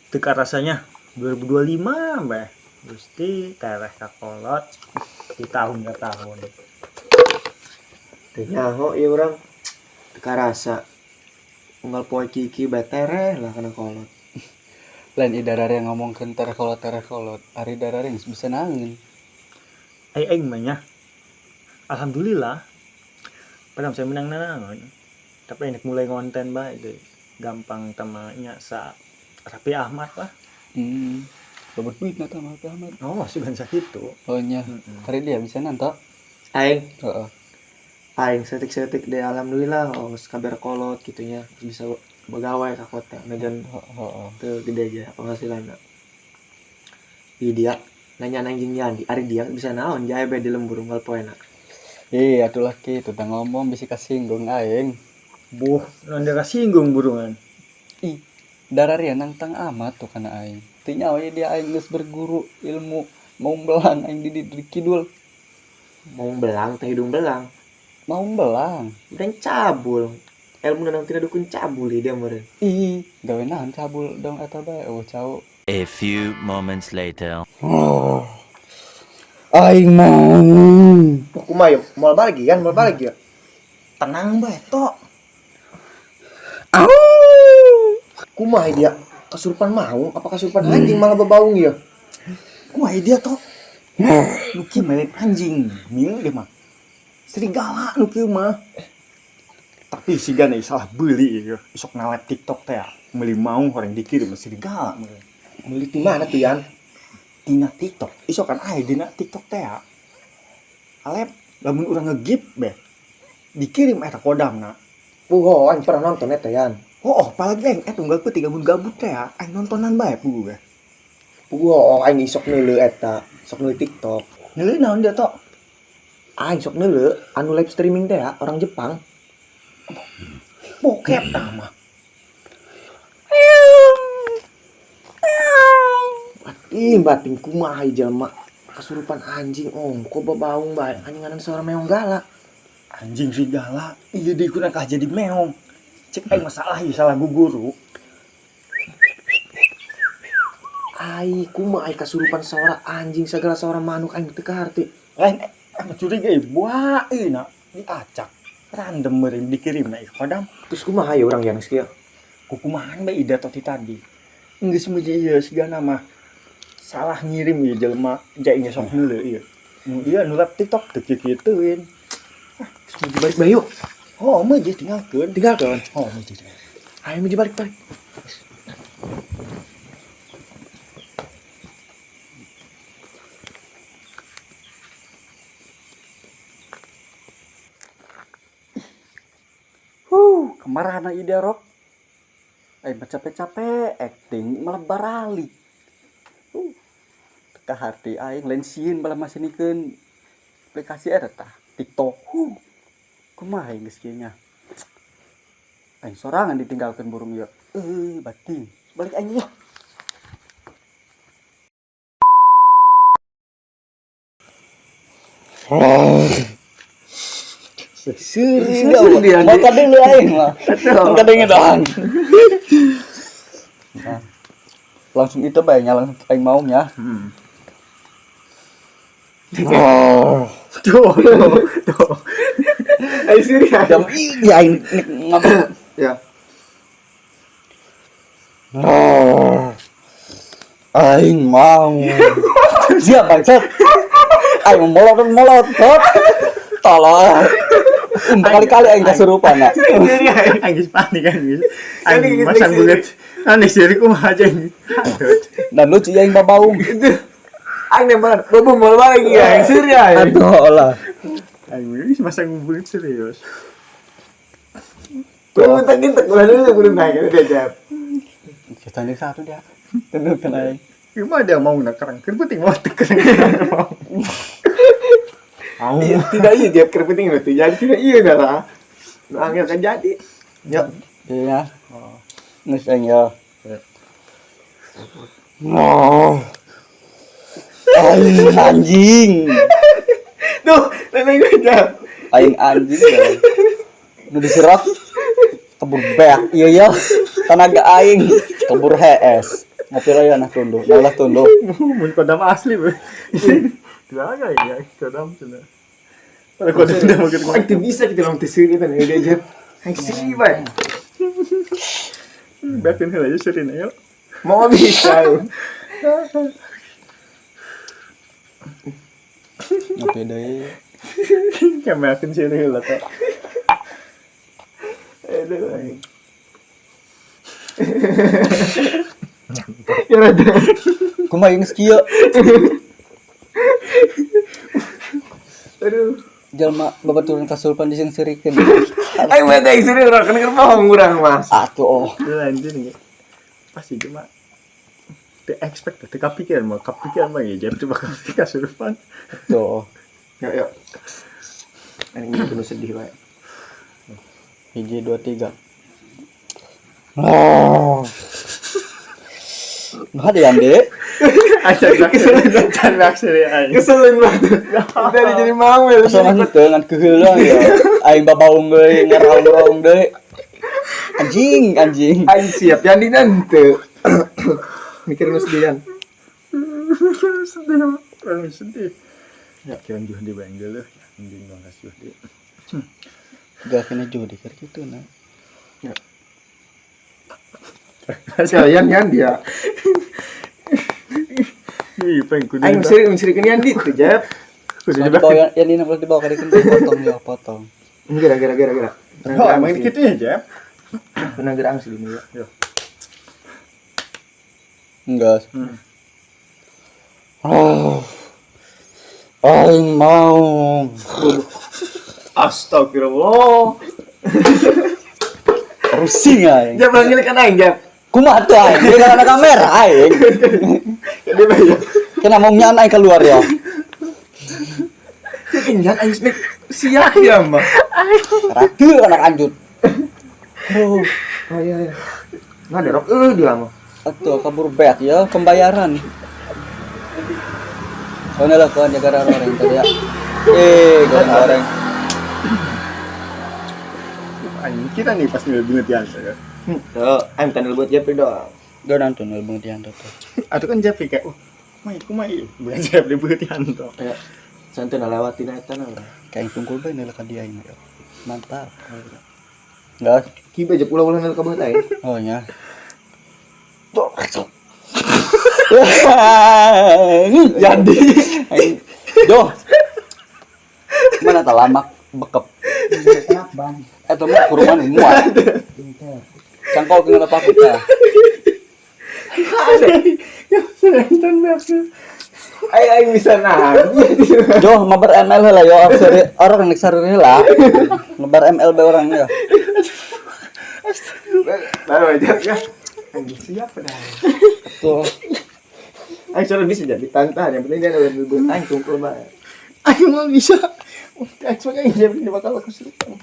Teka rasanya 2025 mbah. Gusti tereh kakolot di tahun ke tahun. Teh nyaho ieu urang teka rasa. Unggal poe kiki batereh lah kana kolot. Lain idarare yang ngomongkeun terekolot ari darare geus bisa naeun. Aing mah nya. Alhamdulillah. Padahal saya menang naon. Tapi enak mulai konten bae deh. Gampang tamanya sa Raffi Ahmad lah. Robot duit nata mah Ahmad. Oh, masih banyak gitu. Oh nya. Hari dia bisa nanto. Aing Heeh. aing setik-setik deh alhamdulillah geus kabar kolot gitunya bisa begawe ka kota najan Heeh. teu gede aja penghasilanna. Di dia nanya anjing Yandi, ari dia bisa naon jae bae di lembur unggal poena. Iya atuh laki itu tang ngomong bisa kasinggung aing. Buh, nanda kasinggung burungan. Ih, darare nantang amat tuh kana aing. Teu nyawa dia aing geus berguru ilmu mau belang aing di kidul. Mau belang teh hidung belang. Mau belang. Dan cabul. Ilmu nanang tidak dukun cabul dia meureun. Ih, gawe naon cabul dong eta bae eueuh cau. A few moments later. Aing mau. Kumaha yuk? Moal balik ya? Tenang bae tok. Kumaha dia? Kasurupan maung apa kasurupan anjing malah bebaung ya? Kumaha dia tok? Nu kieu meren anjing. Mieu dia mah. Serigala nu kieu mah. Tapi siga nih salah beli ya. Isok nalet TikTok teh. Meuli mau horeng dikirim serigala meureun. Meuli di mana tuh Yan? Dina TikTok. Isok kan aya dina TikTok teh. Alep lamun urang ngegip beh. Dikirim eta kodamna. Puho, aing pernah nonton eta Yan. Oh, apalagi aing unggal peuting lamun gabut teh. Aing nontonan bae puguh beh. Puho, aing isok neuleu eta, sok neuleu TikTok. Neuleuh naon dia tok? Aing sok neuleu anu live streaming teh orang Jepang. Bokep tah mah. Batin kumaha jelema kasurupan anjing kok bebaung bae anjinganan seorang meong galak. Anjing serigala. Iya deui kuna kah jadi meong. Cek aing masalah ieu salah guguru. Ai kumaha kasurupan seorang anjing segala seorang manuk aing teu kaharti. Lain anu curiga buah na diacak. Random meureun dikirimna ieu kodam. Terus kumaha ya urang Yan geus kieu? Kukumahan bae ida toti tadi. Geus meuje ieu sigana mah salah ngirim ieu jelema jai nya sok neuleuh ieu. Nu ieu nu lap TikTok teu kieu-kieuteun. Meuje balik bae yuk. Oh, meuje tinggalkeun. Oh, meuje. Ayo meuje balik. Kemarahan ide rok. Aing capek-capek acting malah barali. Teka hati aing lain sieun bala masinikeun aplikasi eta tah TikTok. Kumaha geus kieu nya. Aing sorangan ditinggalkeun burung ieu. Batin. Balik aing yeuh. Sudah dia. Mata dulu aing mah. Mata dulu doang. Nah, langsung itu bae nya langsung aing mau nya. Tuh. Ayo sini Jam iya aing ngabuk. ya. Aing mau. Siap bangsat. Aing molot. Tolong. Berkali-kali aing kesurupan nak. Aing geus panik kan geus. Aing masang bulet. Aneh sih kumaha aja ini. Dan lucu aing babaung. Aing nembar bobo moal balik ya. Sir ya. Aduh lah. Aing geus masang bulet serius. Tuh tak ulah dulu kudu naik dia jawab. Kita nih satu dia. Tentu kan aing. Gimana dia mau nak kerang? Penting mau kerang. Mau. Tidak iya jawab kerpenting itu. Jadi tidak iya dah. Angel kan jadi. Ya. Iya. Nges aing ya. Aing anjing. Tuh, nenek gue jawab. Aing anjing ya. Nu diserot kebur beak. Iya. Tenaga aing kebur HS. Ngopi lah ya nah tunduk. Nalah tunduk. Mun kodam asli beuh. Dua ya kodam cenah. Pada kodam udah makin Kok itu bisa kita lawan tisu kita nih dia aja. Hai sih, Bay. batin heula aja seureun ayo. Mau bisa. Ngopi deui. Kameakeun seureun heula teh. Aduh. Kumaha geus kieu? Aduh. Jalma babaturan kasulpan disengserikeun. Ayo mah teh serius urang kan bohong urang Mas. Atuh. Lanjut nih. Pasti cuma teu expect teu kapikiran mah ya jam coba kasurupan. Tuh. Yuk. Ini bener sedih wae. Hiji 2 3. Oh. Nah, Dek. Acan aksiri aing. Keselin banget. Dari jadi mawel. Asal mah teu ngan keheula ya. Aing babaung deui ngaraung-raung deui. Anjing. Aing siap yang di nanti. Mikir lu sedian. Sedih. Ya kira juh di Banjul anjing dong kasih di. Gak kena judi keur kitu nah. Sayang kan dia. Ih, pengen kudu. Aing mensirikan yang di tuh, Jep. Kudu Soalnya dibawa. dibawa yang ini boleh dibawa ke potong. Gara-gara. Oh, main gitu ya, Jep. Pernah gerang sih ini ya. Enggak. Aing mau. Astagfirullah. Rusing aing. Jep lagi kan aing, Jep. Kumaha tuh aing? Dia kan ada kamera aing. Dia bayar. Kena mau nyan aing keluar ya. Ketinggian aing snack siap ya, Mbak. Ratu anak anjut. Oh, Oh iya. Nah, derok dia mah. atuh kabur back ya pembayaran. Soalnya lah kan jaga orang tadi ya. Goreng. Anjing kita nih pas ngeletian ya. Tuh, aing tandil buat Jep doang. Gak nonton album tian tuh. Atau kan Jep kayak kumai bukan Jep di beutian tuh. Ya. Santai lewatin eta na. Kayak tungkul bae neula ka dia ini. Mantap. Enggak. Kiba Jep ulah-ulah nang kabeh aing. Oh nya. Yandi. Jo. Mana tak lama bekep. Eta mah kuruman muat. Cangkol kena apa kita. Aing bisa nangis. Jo, mabar ML heula yo, orang nek sareur heula. Mabar ML be orang ya. Baru aja ya. Anjing siap dah. Tuh. Aing soalnya bisa jadi tantangan, yang penting dia udah ngebut aing tungkul bae. Aing mau bisa. Aing sebagai Jep di bakal kesulitan.